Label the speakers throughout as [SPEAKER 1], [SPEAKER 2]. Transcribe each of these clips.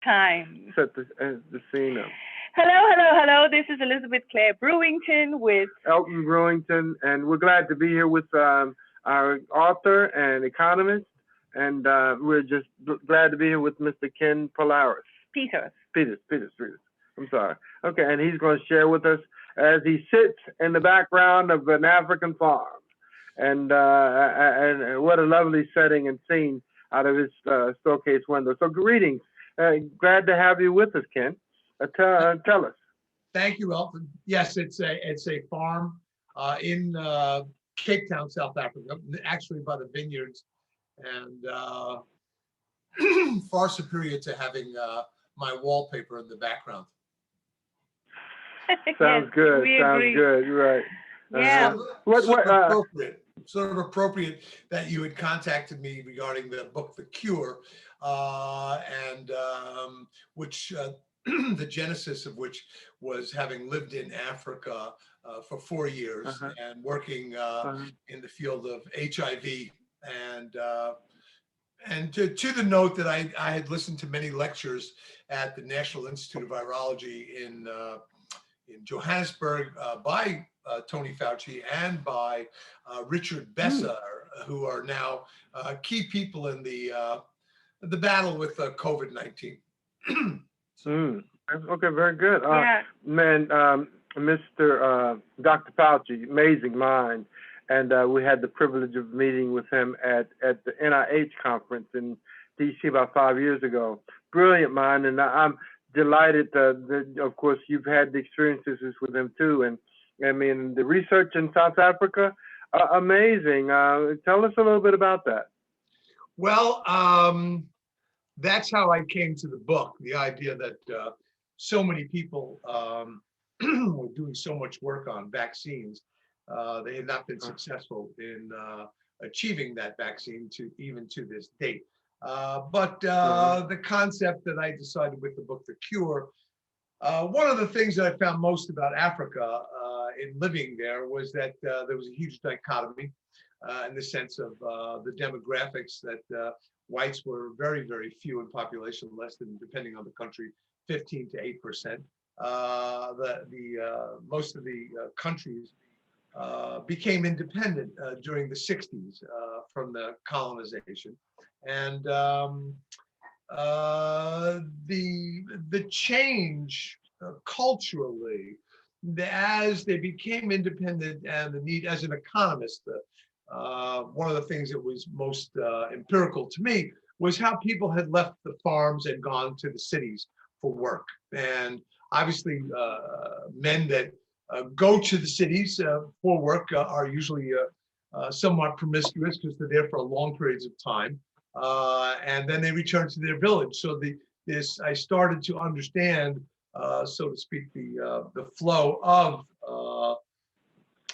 [SPEAKER 1] Time.
[SPEAKER 2] Set the scene up.
[SPEAKER 1] Hello, hello, hello. This is Elizabeth Clare Brewington with
[SPEAKER 2] Elton Brewington, and we're glad to be here with our author and economist, and we're just glad to be here with Mr. Ken Polaris.
[SPEAKER 1] Peters.
[SPEAKER 2] Peters. I'm sorry. Okay, and he's going to share with us as he sits in the background of an African farm, and what a lovely setting and scene out of his showcase window. So greetings. Glad to have you with us, Ken. Tell us.
[SPEAKER 3] Thank you, Elton. Yes, it's a farm in Cape Town, South Africa, actually by the vineyards, and far superior to having my wallpaper in the background.
[SPEAKER 2] Sounds
[SPEAKER 1] Yes,
[SPEAKER 2] good.
[SPEAKER 1] we
[SPEAKER 2] Sounds
[SPEAKER 1] agree.
[SPEAKER 2] good. Right.
[SPEAKER 1] Yeah.
[SPEAKER 3] Sort of appropriate that you had contacted me regarding the book, The Cure, and which the genesis of which was having lived in Africa for 4 years and working in the field of HIV, and to the note that I had listened to many lectures at the National Institute of Virology in Johannesburg by Tony Fauci and by Richard Bessa, who are now key people in the battle with COVID-19.
[SPEAKER 2] Okay, very good.
[SPEAKER 1] Yeah.
[SPEAKER 2] Man, Mr. Dr. Fauci, amazing mind. And we had the privilege of meeting with him at the NIH conference in DC about 5 years ago. Brilliant mind, and I'm delighted that, of course, you've had the experiences with him too. And I mean, the research in South Africa, amazing. Tell us a little bit about that.
[SPEAKER 3] Well, that's how I came to the book, the idea that so many people were doing so much work on vaccines. They had not been successful in achieving that vaccine even to this date. But the concept that I decided with the book, The Cure, one of the things that I found most about Africa in living there was that there was a huge dichotomy in the sense of the demographics, that whites were very, very few in population, less than, depending on the country, 15 to 8%. Most of the countries became independent during the 60s from the colonization. And the change culturally, as they became independent, and the need, as an economist, one of the things that was most empirical to me was how people had left the farms and gone to the cities for work. And obviously men that go to the cities for work are usually somewhat promiscuous because they're there for long periods of time. And then they return to their village. So I started to understand, so to speak, the flow of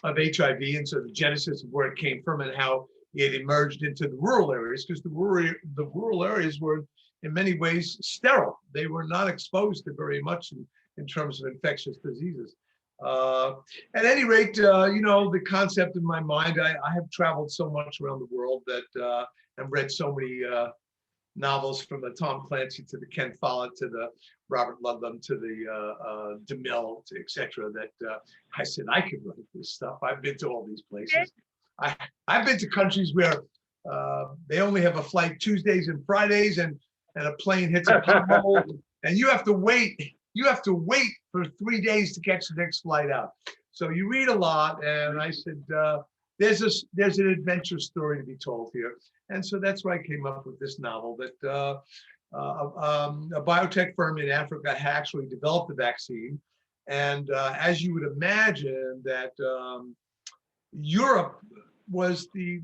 [SPEAKER 3] HIV, and so the genesis of where it came from and how it emerged into the rural areas, because the rural areas were in many ways sterile. They were not exposed to very much in terms of infectious diseases. At any rate, the concept in my mind, I have traveled so much around the world that I've read so many novels, from the Tom Clancy to the Ken Follett to the Robert Ludlum to the DeMille, etc., that I said, I could write this stuff. I've been to all these places. I've been to countries where they only have a flight Tuesdays and Fridays, and a plane hits a pothole, and you have to wait. You have to wait for 3 days to catch the next flight out. So you read a lot, and I said, there's an adventure story to be told here. And so that's why I came up with this novel, that a biotech firm in Africa had actually developed the vaccine. And as you would imagine, that Europe was the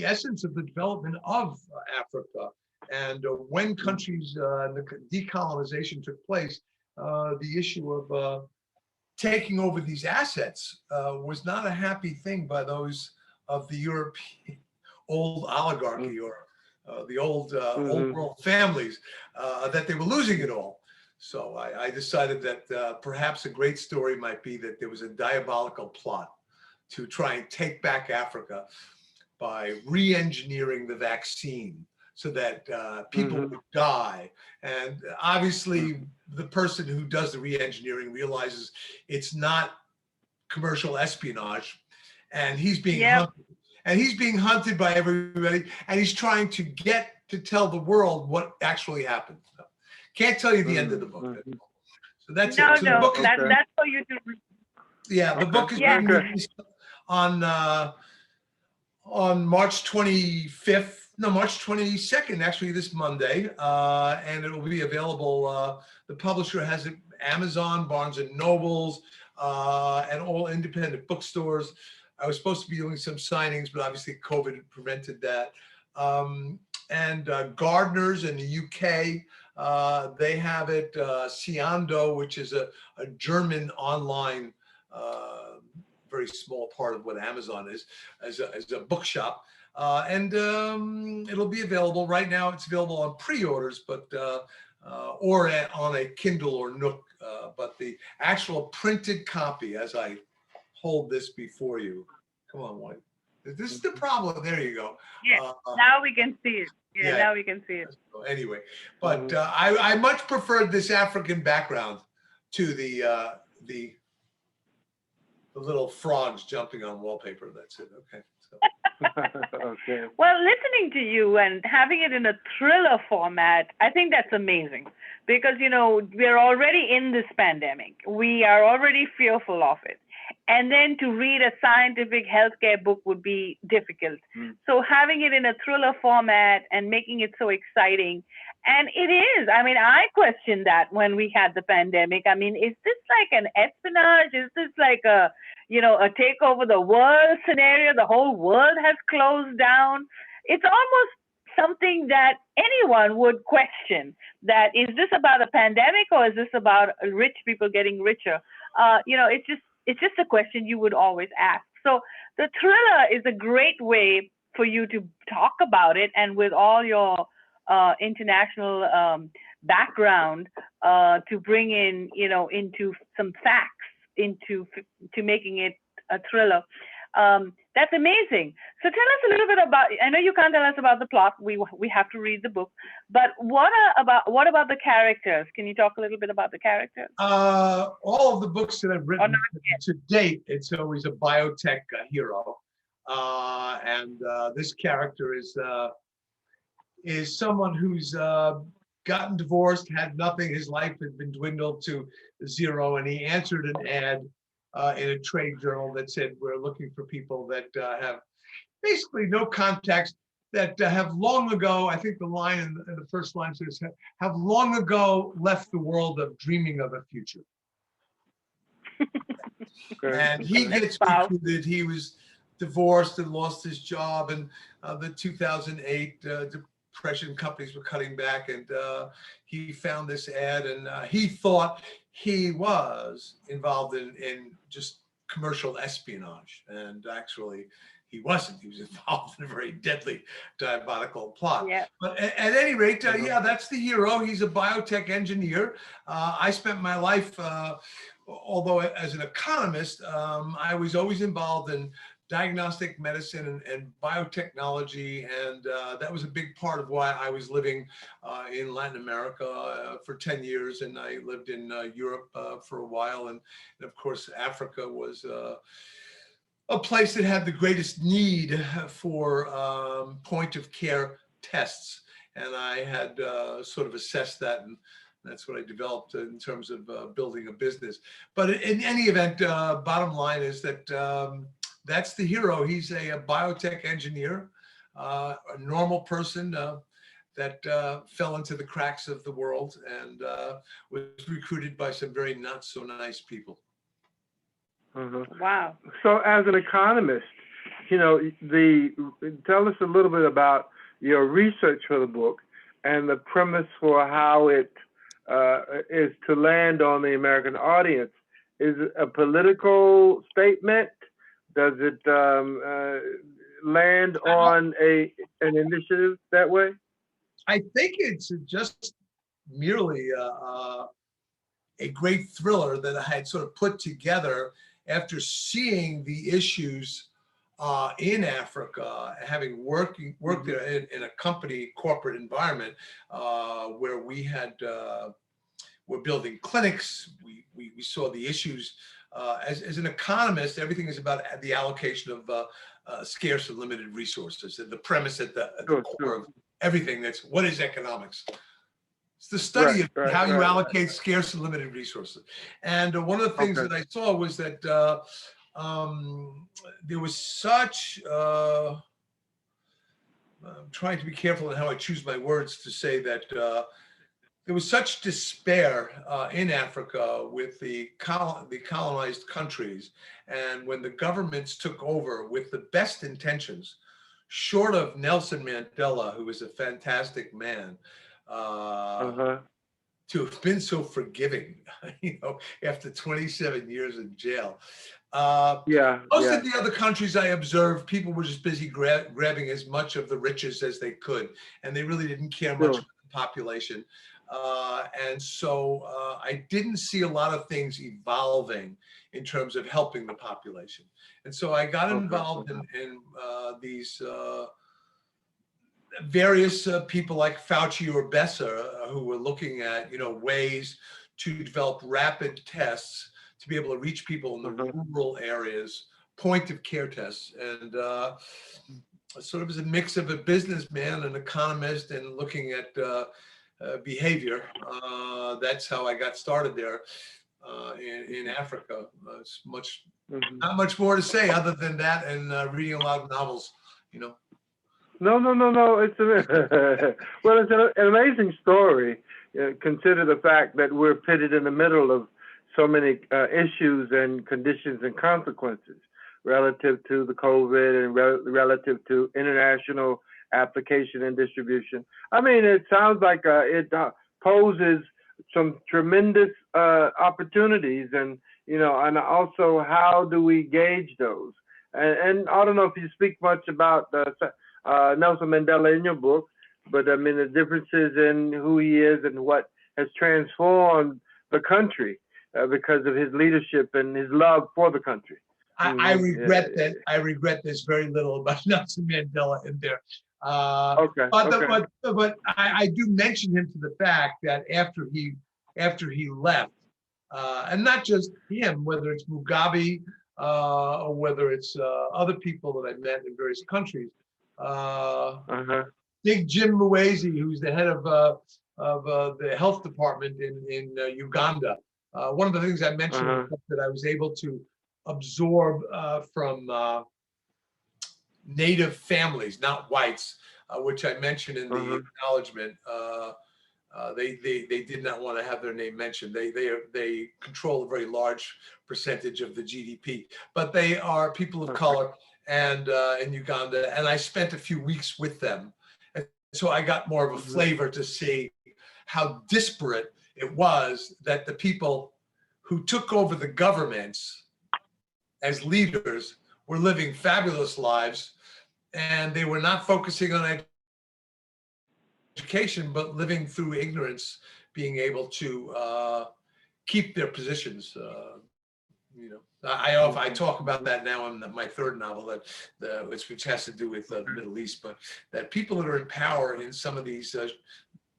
[SPEAKER 3] essence of the development of Africa. And when countries, the decolonization took place, the issue of taking over these assets was not a happy thing by those of the European old oligarchy, or the old world families, that they were losing it all. So I decided that perhaps a great story might be that there was a diabolical plot to try and take back Africa by re-engineering the vaccine so that people would die. And obviously, the person who does the re-engineering realizes it's not commercial espionage, and he's being hunted. And he's being hunted by everybody, and he's trying to get to tell the world what actually happened. So, can't tell you the end of the book. So that's it. So the book is,
[SPEAKER 1] that's for you to read.
[SPEAKER 3] Yeah, the book is being released on March 25th. No, March 22nd, actually, this Monday, and it will be available. The publisher has it, Amazon, Barnes and Nobles, and all independent bookstores. I was supposed to be doing some signings, but obviously COVID prevented that. And Gardner's in the UK, they have it. Ciando, which is a German online, very small part of what Amazon is, as a bookshop. And it'll be available right now. It's available on pre-orders, but or on a Kindle or Nook. But the actual printed copy, as I hold this before you, come on, White. This is the problem. There you go.
[SPEAKER 1] Yeah, now we can see it. Yeah, now we can see it.
[SPEAKER 3] So anyway, but I much preferred this African background to the little frogs jumping on wallpaper. That's it. Okay. So.
[SPEAKER 2] Okay.
[SPEAKER 1] Well, listening to you and having it in a thriller format, I think that's amazing because, you know, we're already in this pandemic. We are already fearful of it. And then to read a scientific healthcare book would be difficult. So having it in a thriller format and making it so exciting, and it is. I mean, I questioned that when we had the pandemic. I mean, is this like an espionage? Is this like a, you know, a take over the world scenario? The whole world has closed down. It's almost something that anyone would question. That is this about a pandemic or is this about rich people getting richer? You know, it's just a question you would always ask. So the thriller is a great way for you to talk about it, and with all your international background, to bring in, you know, into some facts, to making it a thriller. That's amazing. So tell us a little bit about. I know you can't tell us about the plot. We have to read the book. But what about the characters? Can you talk a little bit about the characters?
[SPEAKER 3] All of the books that I've written to date, it's always a biotech hero, and this character is someone who's gotten divorced, had nothing. His life had been dwindled to zero, and he answered an ad in a trade journal that said, we're looking for people that have basically no contacts, that have long ago, I think the line in the first line says, have long ago left the world of dreaming of a future. And he gets recruited. He was divorced and lost his job, and the 2008 depression, companies were cutting back, and he found this ad, and he thought he was involved in just commercial espionage, and actually he wasn't. He was involved in a very deadly diabolical plot.
[SPEAKER 1] Yeah.
[SPEAKER 3] But at any rate, yeah, that's the hero. He's a biotech engineer. I spent my life, although as an economist, I was always involved in diagnostic medicine and biotechnology, and that was a big part of why I was living in Latin America for 10 years, and I lived in Europe for a while, and of course Africa was a place that had the greatest need for point of care tests, and I had sort of assessed that, and that's what I developed in terms of building a business. But in any event, bottom line is that that's the hero. He's a biotech engineer, a normal person that fell into the cracks of the world and was recruited by some very not so nice people.
[SPEAKER 1] Wow.
[SPEAKER 2] So as an economist, you know, tell us a little bit about your research for the book and the premise for how it is to land on the American audience. Is it a political statement? Does it land on an initiative that way?
[SPEAKER 3] I think it's just merely a great thriller that I had sort of put together after seeing the issues in Africa, having worked there in a company corporate environment where we had we're building clinics. We saw the issues. As an economist, everything is about the allocation of scarce and limited resources. And the premise at the core of everything, that's what is economics? It's the study of how you allocate scarce and limited resources. And one of the things that I saw was that there was such, I'm trying to be careful in how I choose my words to say that there was such despair in Africa with the colonized countries. And when the governments took over with the best intentions, short of Nelson Mandela, who was a fantastic man, to have been so forgiving, after 27 years in jail. Most of the other countries I observed, people were just busy grabbing as much of the riches as they could, and they really didn't care much about the population. And so I didn't see a lot of things evolving in terms of helping the population. And so I got involved in these various people like Fauci or Besser who were looking at, ways to develop rapid tests to be able to reach people in the rural areas, point of care tests. And sort of as a mix of a businessman, an economist, and looking at behavior. That's how I got started there in Africa. It's not much more to say other than that, and reading a lot of novels,
[SPEAKER 2] No. It's well, it's an amazing story. Consider the fact that we're pitted in the middle of so many issues and conditions and consequences relative to the COVID and relative to international application and distribution. I mean, it sounds like it poses some tremendous opportunities, and and also how do we gauge those? And I don't know if you speak much about Nelson Mandela in your book, but I mean the differences in who he is and what has transformed the country because of his leadership and his love for the country.
[SPEAKER 3] I regret that. I regret there's very little about Nelson Mandela in there. But I do mention him to the fact that after he left, and not just him, whether it's Mugabe or whether it's other people that I met in various countries, Big Jim Muhwezi, who's the head of the health department in Uganda. One of the things I mentioned was that I was able to absorb from native families, not whites, which I mentioned in the acknowledgement. They did not want to have their name mentioned. They control a very large percentage of the GDP, but they are people of color and in Uganda. And I spent a few weeks with them, and so I got more of a flavor to see how disparate it was that the people who took over the governments as leaders were living fabulous lives, and they were not focusing on education, but living through ignorance, being able to keep their positions. I talk about that now in my third novel, which has to do with the Middle East, but that people that are in power in some of these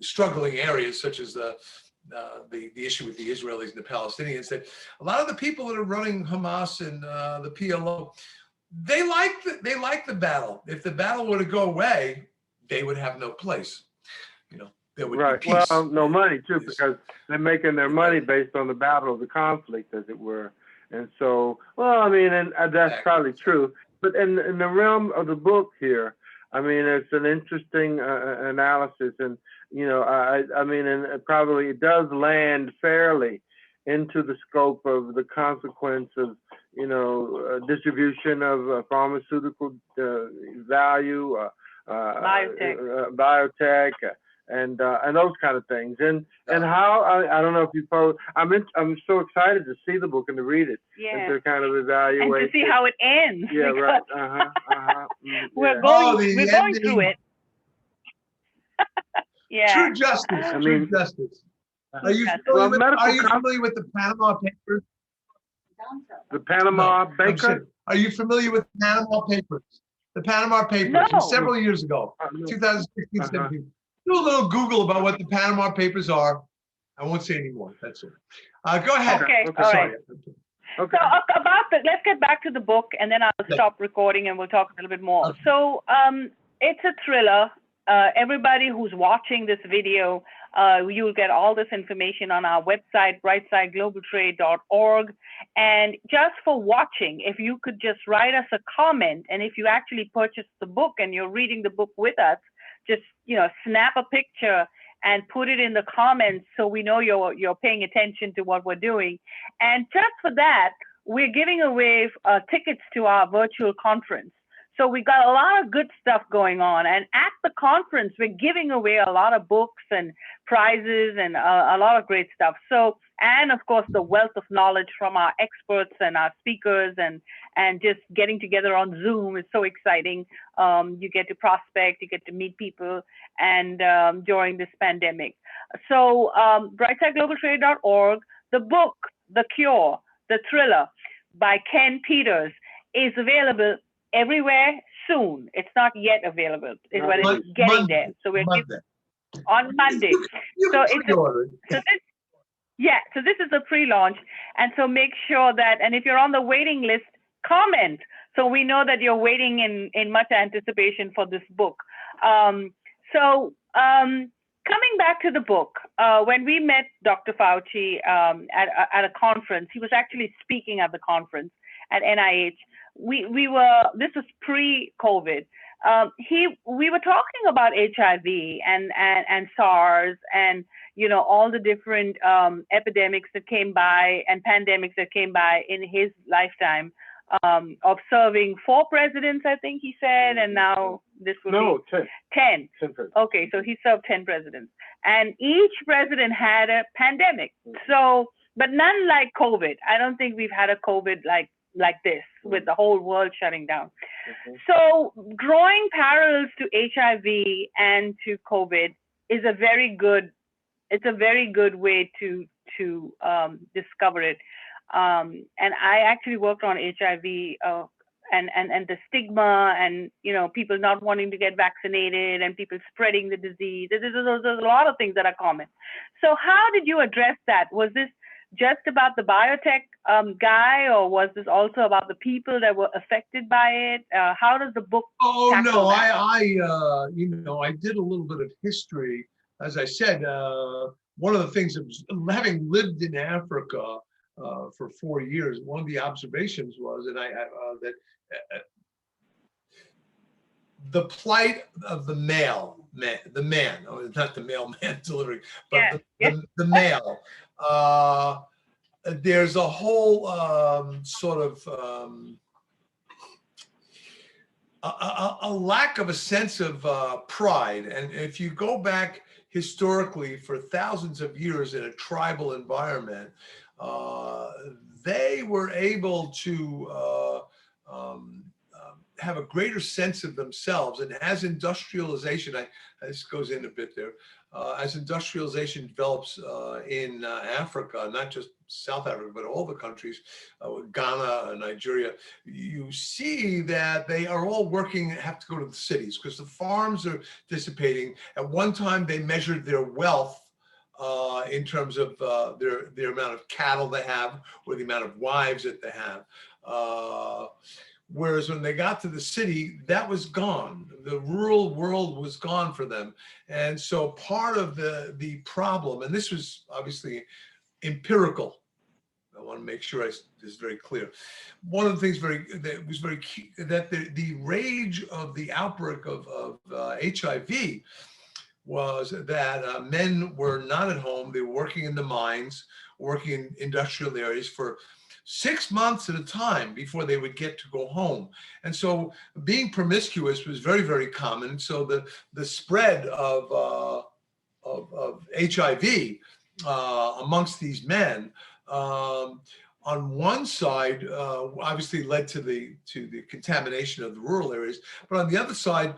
[SPEAKER 3] struggling areas, such as the issue with the Israelis and the Palestinians, that a lot of the people that are running Hamas and the PLO, they like the battle. If the battle were to go away, they would have no place. There would be peace.
[SPEAKER 2] Well, no money too, because they're making their money based on the battle of the conflict, as it were. And so, well, I mean, and that's probably true. But in the realm of the book here, I mean, it's an interesting analysis, and I mean, and probably it does land fairly into the scope of the consequence of distribution of pharmaceutical value, biotech, and those kind of things, and how I don't know if you post. I'm so excited to see the book and to read it, and to kind of evaluate
[SPEAKER 1] and to see how it ends.
[SPEAKER 2] Yeah, right.
[SPEAKER 1] We're going through it. Yeah.
[SPEAKER 3] True justice. True justice. Are you familiar with the Panama Papers?
[SPEAKER 2] The Panama Baker?
[SPEAKER 3] Are you familiar with the Panama Papers? The Panama Papers,
[SPEAKER 1] No.
[SPEAKER 3] it was several years ago,
[SPEAKER 2] No.
[SPEAKER 3] 2016, 17. Do a little Google about what the Panama Papers are. I won't say anymore. That's it. Go ahead.
[SPEAKER 1] Okay,
[SPEAKER 2] Okay.
[SPEAKER 1] all
[SPEAKER 3] Sorry.
[SPEAKER 1] right.
[SPEAKER 2] Okay.
[SPEAKER 1] So let's get back to the book, and then I'll stop recording and we'll talk a little bit more.
[SPEAKER 3] Okay.
[SPEAKER 1] So it's a thriller. Everybody who's watching this video, you'll get all this information on our website, brightsideglobaltrade.org. And just for watching, if you could just write us a comment, and if you actually purchase the book and you're reading the book with us, just snap a picture and put it in the comments so we know you're paying attention to what we're doing. And just for that, we're giving away tickets to our virtual conference. So we got a lot of good stuff going on. And at the conference, we're giving away a lot of books and prizes and a lot of great stuff. So, and of course, the wealth of knowledge from our experts and our speakers and just getting together on Zoom is so exciting. You get to prospect, you get to meet people, and during this pandemic. So brightsideglobaltrade.org, the book, The Cure, the thriller by Ken Peters is available everywhere soon. It's not yet available, but it's getting there. So we're on Monday. So this is a pre-launch, and so make sure that, and if you're on the waiting list, comment so we know that you're waiting in much anticipation for this book. Coming back to the book, when we met Dr. Fauci at a conference, he was actually speaking at the conference at NIH. This was pre-COVID. We were talking about HIV and SARS and all the different epidemics that came by and pandemics that came by in his lifetime, of serving 4 presidents, I think he said, and now this will be 10. 10 presidents. Okay, so he served 10 presidents, and each president had a pandemic. So, but none like COVID. I don't think we've had a COVID like this with the whole world shutting down. So drawing parallels to HIV and to COVID is a very good way to discover it. And I actually worked on HIV and the stigma and people not wanting to get vaccinated and people spreading the disease. There's a lot of things that are common. So how did you address that? Was this just about the biotech guy, or was this also about the people that were affected by it? How does the book tackle that?
[SPEAKER 3] I did a little bit of history. As I said, one of the things that was, having lived in Africa for 4 years, one of the observations was that the plight of the man, not the mailman delivering, but the male. There's a whole sort of a lack of a sense of pride. And if you go back historically for thousands of years in a tribal environment, they were able to have a greater sense of themselves. And as industrialization, this goes in a bit there, as industrialization develops in Africa, not just South Africa, but all the countries, Ghana, Nigeria, you see that they are all have to go to the cities because the farms are dissipating. At one time, they measured their wealth in terms of their amount of cattle they have or the amount of wives that they have. Whereas when they got to the city, that was gone. The rural world was gone for them. And so part of the problem, and this was obviously empirical, I want to make sure this is very clear. One of the things that was very key, that the rage of the outbreak of HIV was that men were not at home. They were working in the mines, working in industrial areas for 6 months at a time before they would get to go home. And so being promiscuous was very, very common. So the spread of HIV amongst these men on one side obviously led to the contamination of the rural areas, but on the other side,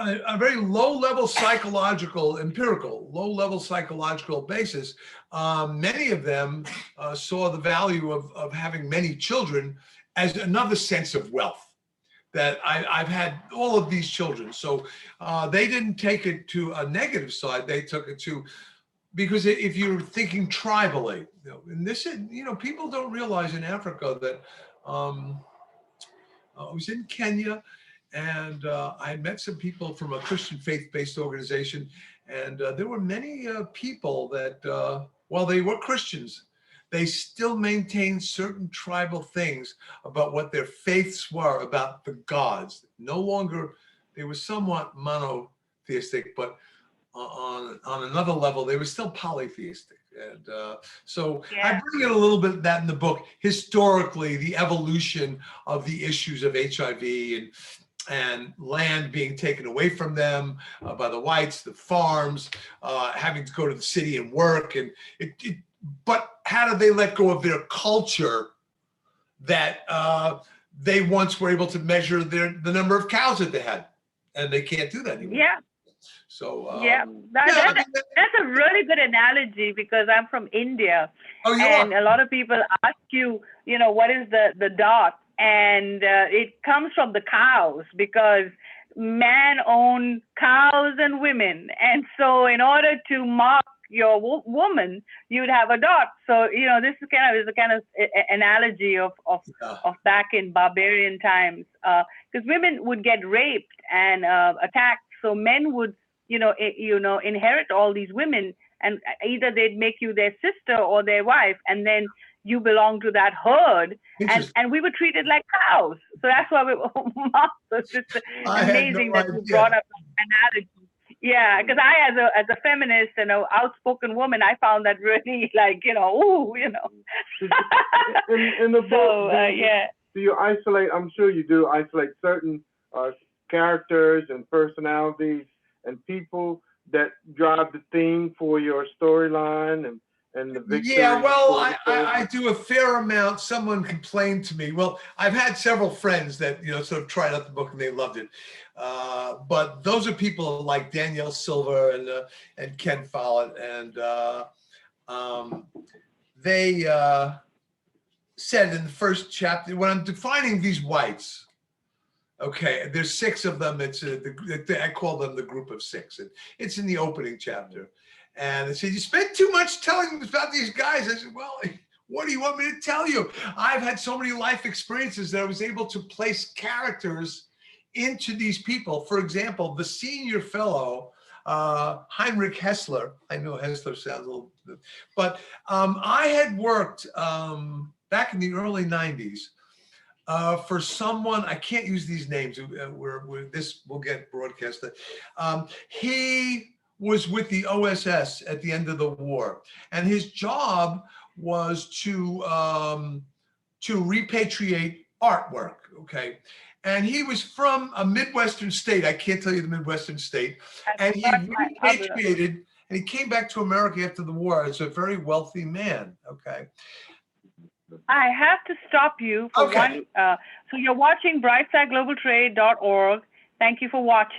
[SPEAKER 3] a very low-level psychological, empirical, low-level psychological basis. Many of them saw the value of having many children as another sense of wealth. That I've had all of these children, so they didn't take it to a negative side. They took it to, because if you're thinking tribally, and this is, people don't realize in Africa that I was in Kenya, and I met some people from a Christian faith-based organization, and there were many people that, while they were Christians, they still maintained certain tribal things about what their faiths were about the gods. No longer, they were somewhat monotheistic, but on another level, they were still polytheistic. And so I bring in a little bit of that in the book, historically, the evolution of the issues of HIV and land being taken away from them by the whites, the farms, having to go to the city and work. And but how did they let go of their culture that they once were able to measure the number of cows that they had, and they can't do that anymore.
[SPEAKER 1] Yeah.
[SPEAKER 3] So
[SPEAKER 1] that's a really good analogy, because I'm from India, and a lot of people ask you, what is the dot, and it comes from the cows, because man owned cows and women, and so in order to mark your woman, you'd have a dot. So this is a kind of analogy of back in barbarian times, because women would get raped and attacked, so men would inherit all these women, and either they'd make you their sister or their wife, and then you belong to that herd, and we were treated like cows. So that's why we were marked. So it's just amazing that you brought up that analogy. Yeah, because I, as a feminist and an outspoken woman, I found that really
[SPEAKER 2] In the book, do you isolate? I'm sure you do isolate certain characters and personalities and people that drive the theme for your storyline and the victory.
[SPEAKER 3] Yeah, well, I do a fair amount. Someone complained to me. Well, I've had several friends that sort of tried out the book and they loved it. But those are people like Danielle Silver and Ken Follett, and they said in the first chapter, when I'm defining these whites, okay, there's 6 of them. It's I call them the group of 6. And it's in the opening chapter. And they said, you spent too much telling them about these guys. I said, well, what do you want me to tell you? I've had so many life experiences that I was able to place characters into these people. For example, the senior fellow, Heinrich Hessler. I know Hessler sounds a little, but I had worked back in the early 90s for someone, I can't use these names, this will get broadcasted. He was with the OSS at the end of the war, and his job was to repatriate artwork, okay? And he was from a Midwestern state, I can't tell you the Midwestern state, and he repatriated, and he came back to America after the war as a very wealthy man, okay?
[SPEAKER 1] I have to stop you for one. So you're watching BrightsideGlobalTrade.org. Thank you for watching.